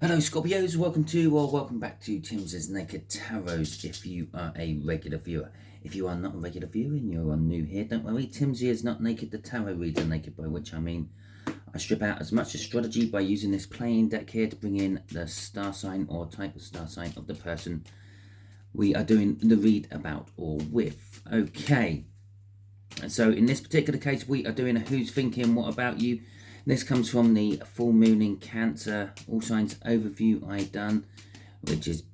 Hello Scorpios, welcome back to Timsy Naked Tarot if you are a regular viewer. If you are not a regular viewer and you're new here, don't worry, Timsy is not naked, the tarot reader naked, by which I mean I strip out as much astrology by using this playing deck here to bring in the star sign or type of star sign of the person we are doing the read about or with. Okay, so in this particular case we are doing a Who's Thinking What About You. This comes from the full moon in Cancer all signs overview I done, which is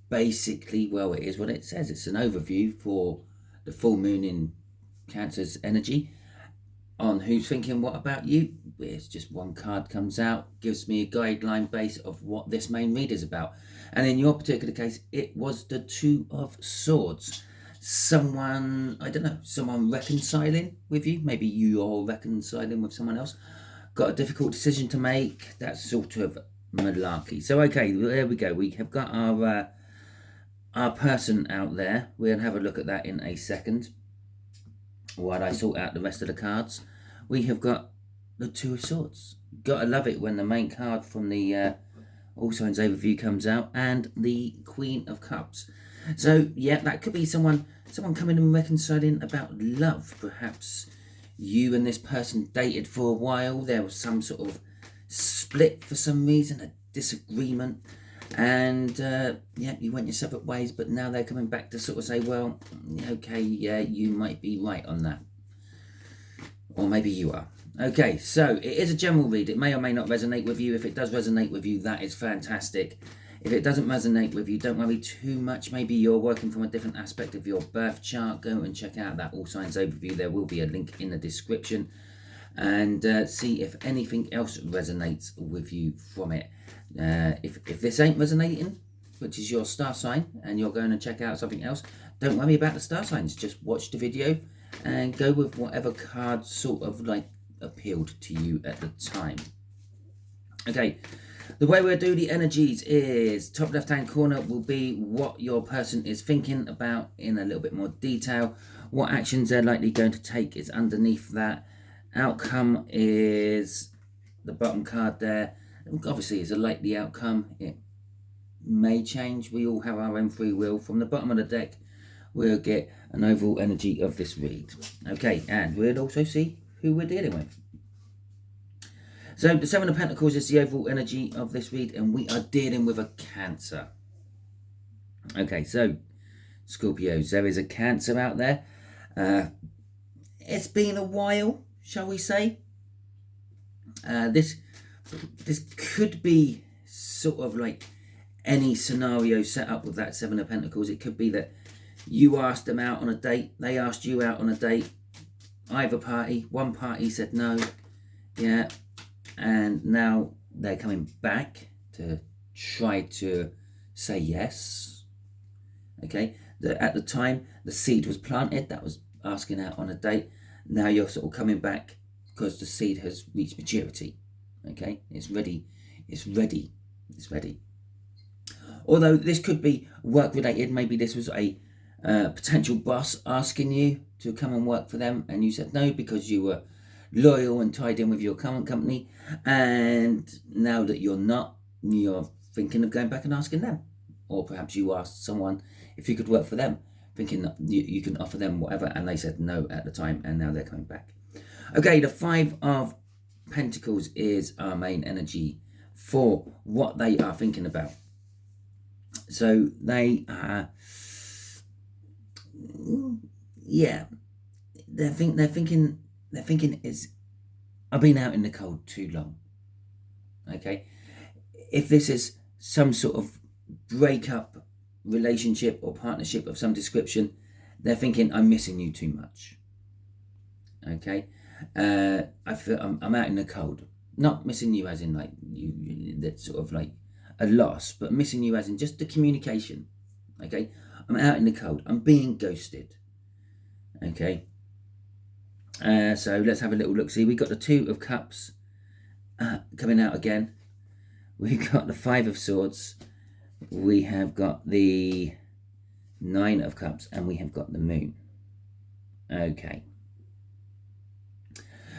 basically, well, it is what it says. It's an overview for the full moon in Cancer's energy on Who's Thinking What About You. It's just one card comes out, gives me a guideline base of what this main read is about. And in your particular case, it was the Two of Swords. Someone, I don't know, someone reconciling with you. Maybe you're reconciling with someone else. Got a difficult decision to make. That's sort of malarkey. So, okay, there we go. We have got our person out there. We'll have a look at that in a second while I sort out the rest of the cards. We have got the Two of Swords. Gotta love it when the main card from the All Signs Overview comes out, and the Queen of Cups. So, yeah, that could be someone coming and reconciling about love, perhaps. You and this person dated for a while. There was some sort of split for some reason, a disagreement, and yeah, you went your separate ways. But now they're coming back to sort of say, well, okay, yeah, you might be right on that, or maybe you are. Okay, so it is a general read. It may or may not resonate with you. If it does resonate with you, that is fantastic. If it doesn't resonate with you, don't worry too much. Maybe you're working from a different aspect of your birth chart. Go and check out that All Signs Overview. There will be a link in the description. And see if anything else resonates with you from it. If this ain't resonating, which is your star sign, and you're going to check out something else, don't worry about the star signs. Just watch the video and go with whatever card sort of like appealed to you at the time. Okay. The way we'll do the energies is top left hand corner will be what your person is thinking about in a little bit more detail. What actions they're likely going to take is underneath that. Outcome is the bottom card there. Obviously it's a likely outcome. It may change. We all have our own free will. From the bottom of the deck we'll get an overall energy of this read. Okay, and we'll also see who we're dealing with. So the Seven of Pentacles is the overall energy of this read, and we are dealing with a Cancer. Okay, so Scorpios, there is a Cancer out there. It's been a while, shall we say. This could be sort of like any scenario set up with that Seven of Pentacles. It could be that you asked them out on a date, they asked you out on a date. Either party, one party said no, yeah. And now they're coming back to try to say yes. Okay, at the time the seed was planted, that was asking out on a date. Now you're sort of coming back because the seed has reached maturity. Okay, it's ready. It's ready. It's ready. Although this could be work related. Maybe this was a potential boss asking you to come and work for them, and you said no because you were loyal and tied in with your current company, and now that you're not, you're thinking of going back and asking them. Or perhaps you asked someone if you could work for them, thinking that you can offer them whatever, and they said no at the time, and now they're coming back. Okay, the Five of Pentacles is our main energy for what they are thinking about. So they are, yeah, they're thinking is, I've been out in the cold too long. Okay, if this is some sort of breakup relationship or partnership of some description, they're thinking I'm missing you too much. Okay, I feel I'm out in the cold, not missing you as in like you that's sort of like a loss, but missing you as in just the communication. Okay, I'm out in the cold, I'm being ghosted. Okay. So let's have a little look. See, we got the Two of Cups coming out again. We've got the Five of Swords. We have got the Nine of Cups, and we have got the Moon. Okay.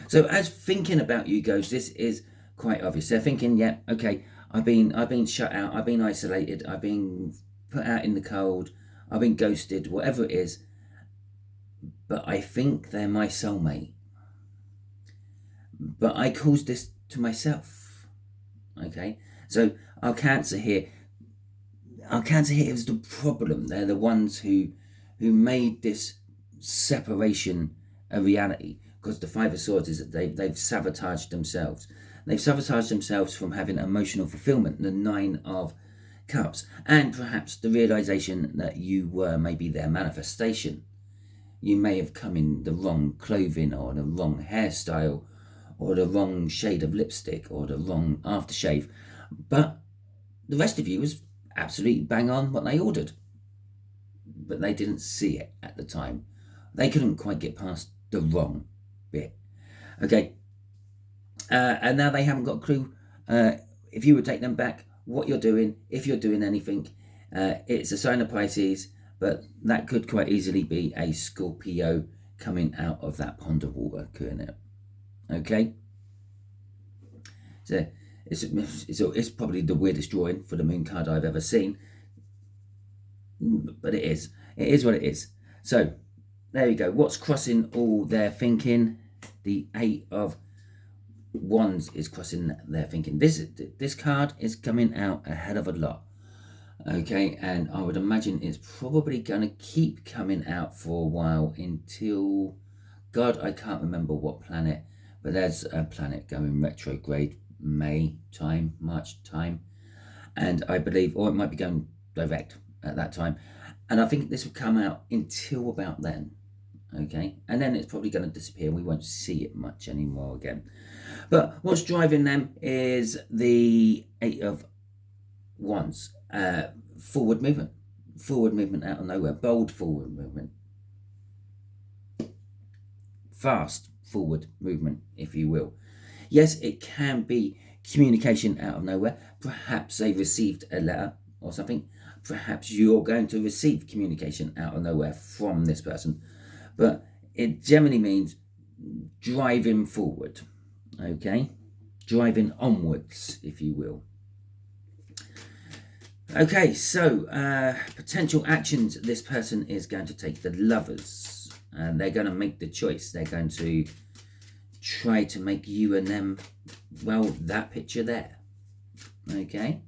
So as thinking about you goes, this is quite obvious. They're thinking, yeah, okay, I've been shut out, I've been isolated, I've been put out in the cold, I've been ghosted, whatever it is, but I think they're my soulmate. But I caused this to myself. Okay, so our Cancer here is the problem. They're the ones who made this separation a reality, because the Five of Swords is that they've sabotaged themselves. They've sabotaged themselves from having emotional fulfillment, the Nine of Cups, and perhaps the realization that you were maybe their manifestation. You may have come in the wrong clothing, or the wrong hairstyle, or the wrong shade of lipstick, or the wrong aftershave, but the rest of you was absolutely bang on what they ordered. But they didn't see it at the time. They couldn't quite get past the wrong bit. Okay, and now they haven't got a clue. If you would take them back, what you're doing, if you're doing anything, it's a sign of Pisces, but that could quite easily be a Scorpio coming out of that pond of water, couldn't it? Okay, so it's probably the weirdest drawing for the moon card I've ever seen, but it is what it is. So there you go. What's crossing all their thinking? The Eight of Wands is crossing their thinking. This card is coming out a hell of a lot. Okay, and I would imagine it's probably going to keep coming out for a while until, God, I can't remember what planet, but there's a planet going retrograde March time, and I believe, or it might be going direct at that time, and I think this will come out until about then. Okay, and then it's probably going to disappear. We won't see it much anymore again. But what's driving them is the Eight of Wands. Forward movement out of nowhere, bold forward movement, fast forward movement, if you will. Yes, it can be communication out of nowhere. Perhaps they received a letter or something. Perhaps you're going to receive communication out of nowhere from this person, but it generally means driving forward. Okay, driving onwards, if you will. Okay, so potential actions this person is going to take. The Lovers, and they're going to make the choice. They're going to try to make you and them, well, that picture there. Okay,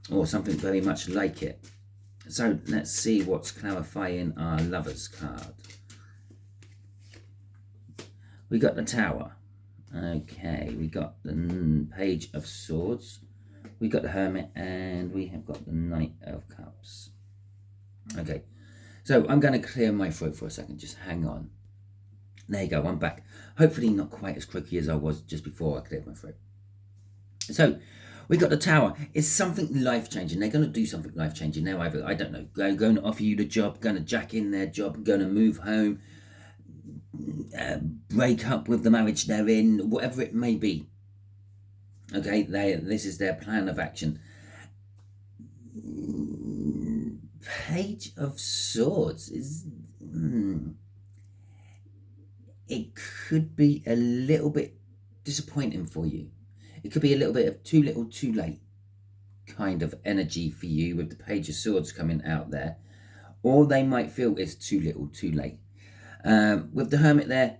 or something very much like it. So let's see what's clarifying our Lovers card. We got the Tower. Okay, we got the Page of Swords. We got the Hermit, and we have got the Knight of Cups. Okay, so I'm going to clear my throat for a second. Just hang on. There you go, I'm back. Hopefully not quite as croaky as I was just before I cleared my throat. So we got the Tower. It's something life-changing. They're going to do something life-changing now. I don't know. Going to offer you the job, going to jack in their job, going to move home, break up with the marriage they're in, whatever it may be. Okay, this is their plan of action. Page of Swords is... it could be a little bit disappointing for you. It could be a little bit of too little, too late kind of energy for you with the Page of Swords coming out there. Or they might feel it's too little, too late. With the Hermit there,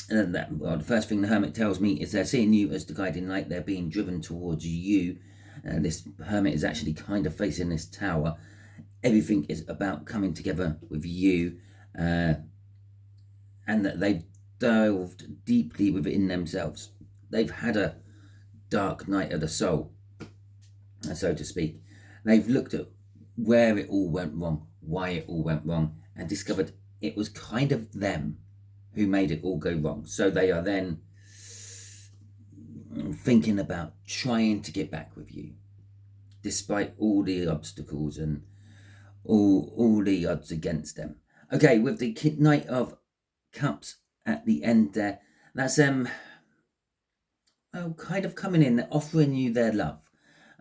the first thing the Hermit tells me is they're seeing you as the guiding light. They're being driven towards you. This Hermit is actually kind of facing this Tower. Everything is about coming together with you, and that they've delved deeply within themselves. They've had a dark night of the soul, so to speak. They've looked at where it all went wrong, why it all went wrong, and discovered it was kind of them who made it all go wrong. So they are then thinking about trying to get back with you, despite all the obstacles and all the odds against them. Okay, with the Knight of Cups at the end there, that's kind of coming in, offering you their love.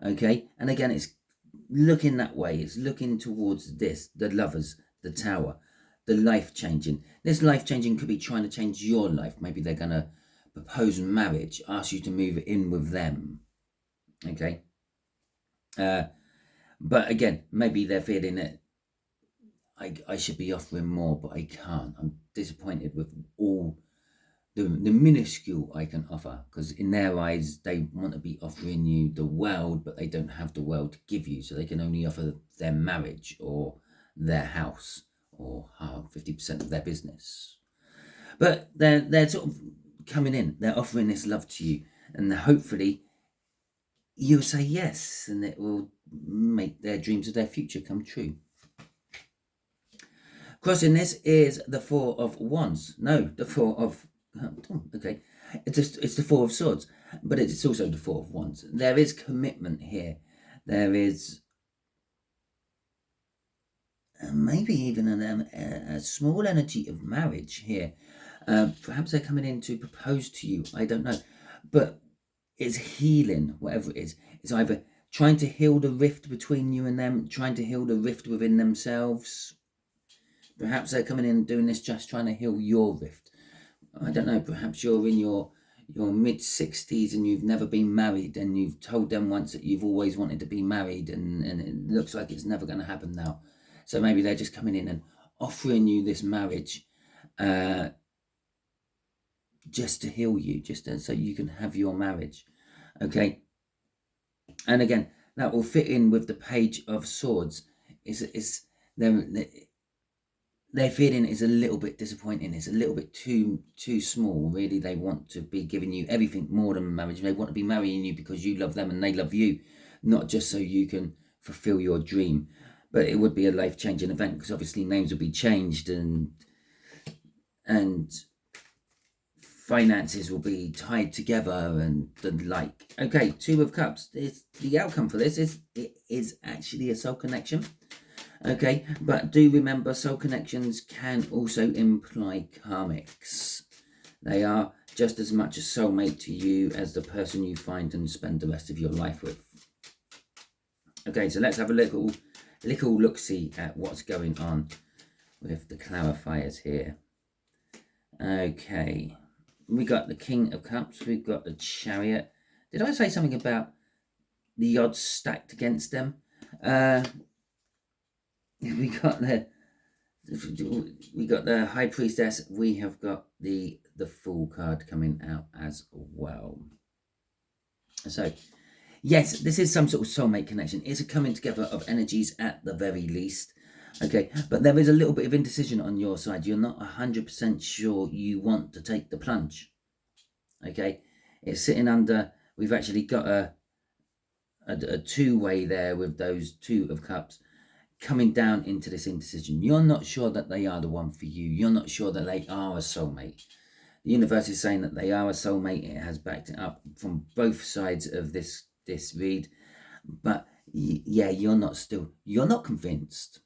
Okay, and again, it's looking that way. It's looking towards this, the Lovers, the Tower, the life-changing. This life-changing could be trying to change your life. Maybe they're going to propose marriage, ask you to move in with them. Okay. But again, maybe they're feeling that I should be offering more, but I can't. I'm disappointed with all the minuscule I can offer, because in their eyes, they want to be offering you the world, but they don't have the world to give you. So they can only offer their marriage or their house or 50% of their business. But they're sort of coming in, they're offering this love to you, and hopefully you'll say yes, and it will make their dreams of their future come true. Crossing this is the Four of Wands. No, the Four of... okay. It's the Four of Swords, but it's also the Four of Wands. There is commitment here. There is maybe even a small energy of marriage here. Perhaps they're coming in to propose to you. I don't know. But it's healing, whatever it is. It's either trying to heal the rift between you and them, trying to heal the rift within themselves. Perhaps they're coming in doing this just trying to heal your rift. I don't know. Perhaps you're in your mid-60s and you've never been married, and you've told them once that you've always wanted to be married, and it looks like it's never going to happen now. So maybe they're just coming in and offering you this marriage just to heal you, so you can have your marriage. Okay. And again, that will fit in with the Page of Swords. Their feeling is a little bit disappointing. It's a little bit too small. Really, they want to be giving you everything more than marriage. They want to be marrying you because you love them and they love you, not just so you can fulfill your dream. But it would be a life-changing event, because obviously names will be changed and finances will be tied together and the like. Okay, Two of Cups. The outcome for this is actually a soul connection. Okay, but do remember, soul connections can also imply karmics. They are just as much a soulmate to you as the person you find and spend the rest of your life with. Okay, so let's have a little look-see at what's going on with the clarifiers here. Okay, we got the King of Cups, we've got the Chariot. Did I say something about the odds stacked against them? We got the High Priestess. We have got the Fool card coming out as well. So yes, this is some sort of soulmate connection. It's a coming together of energies at the very least. Okay, but there is a little bit of indecision on your side. You're not 100% sure you want to take the plunge. Okay, it's sitting under... We've actually got a two-way there with those Two of Cups coming down into this indecision. You're not sure that they are the one for you. You're not sure that they are a soulmate. The universe is saying that they are a soulmate. It has backed it up from both sides of this read. But yeah, you're not convinced.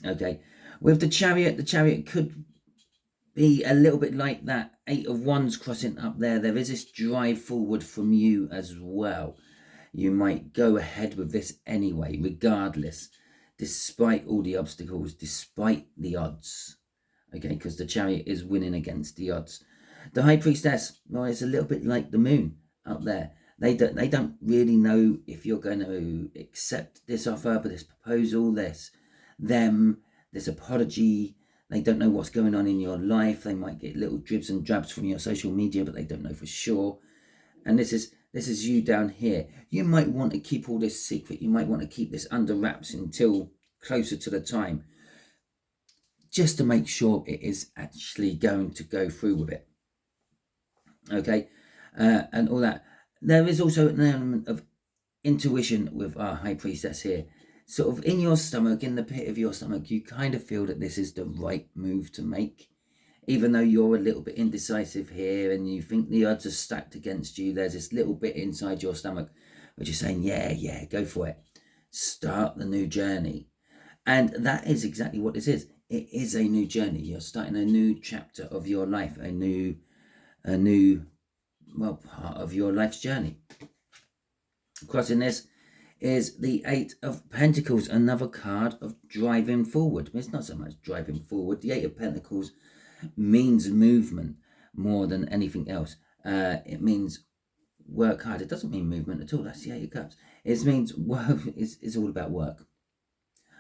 Okay, with the Chariot could be a little bit like that Eight of Wands crossing up there. There is this drive forward from you as well. You might go ahead with this anyway, regardless, despite all the obstacles, despite the odds. Okay, because the Chariot is winning against the odds. The High Priestess, well, it's a little bit like the Moon up there. They don't really know if you're going to accept this offer, but this proposal, this apology. They don't know what's going on in your life. They might get little dribs and drabs from your social media, but they don't know for sure. And this is you down here. You might want to keep all this secret. You might want to keep this under wraps until closer to the time, just to make sure it is actually going to go through with it. Okay, and all that. There is also an element of intuition with our High Priestess here. Sort of in your stomach, in the pit of your stomach, you kind of feel that this is the right move to make. Even though you're a little bit indecisive here and you think the odds are stacked against you, there's this little bit inside your stomach which is saying, yeah, go for it. Start the new journey. And that is exactly what this is. It is a new journey. You're starting a new chapter of your life, a new part of your life's journey. Crossing this is the Eight of Pentacles, another card of driving forward. It's not so much driving forward. The Eight of Pentacles means movement, more than anything else. It means work hard. It doesn't mean movement at all. That's the Eight of Cups. It means work. It's all about work.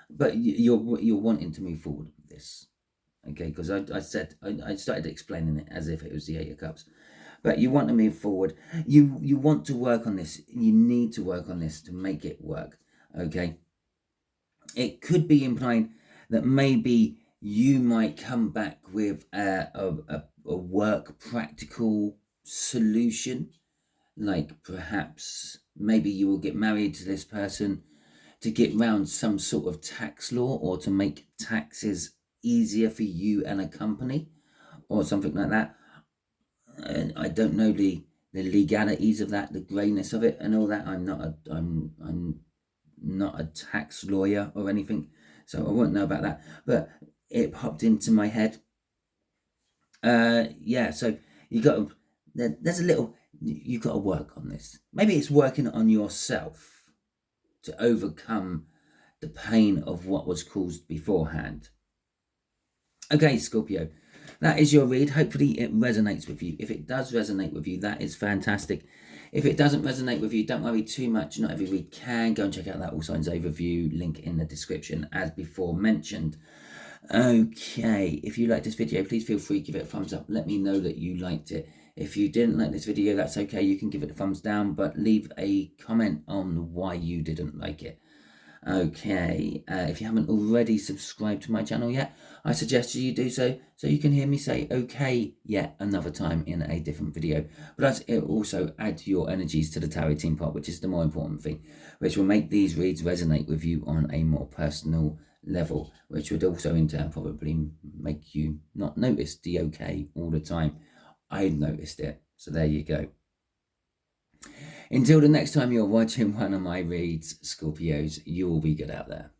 But you're wanting to move forward with this, okay? Because I started explaining it as if it was the Eight of Cups. But you want to move forward. You want to work on this. You need to work on this to make it work, okay? It could be implying that maybe you might come back with a work practical solution. Like perhaps maybe you will get married to this person to get round some sort of tax law, or to make taxes easier for you and a company, or something like that. And I don't know the legalities of that, the greyness of it, and all that. I'm not a tax lawyer or anything, so I won't know about that. But it popped into my head. Yeah. So you got to. There's a little. You've got to work on this. Maybe it's working on yourself to overcome the pain of what was caused beforehand. Okay, Scorpio, that is your read. Hopefully it resonates with you. If it does resonate with you, that is fantastic. If it doesn't resonate with you, don't worry too much. Not every read can. Go and check out that All Signs Overview, link in the description as before mentioned. Okay, if you liked this video, please feel free to give it a thumbs up. Let me know that you liked it. If you didn't like this video, that's okay. You can give it a thumbs down, but leave a comment on why you didn't like it. Okay, if you haven't already subscribed to my channel yet, I suggest you do so you can hear me say okay yet another time in a different video. But it also adds your energies to the tarot team pot, which is the more important thing, which will make these reads resonate with you on a more personal level, which would also in turn probably make you not notice the okay all the time. I noticed it, so there you go. Until the next time you're watching one of my reads, Scorpios, you will be good out there.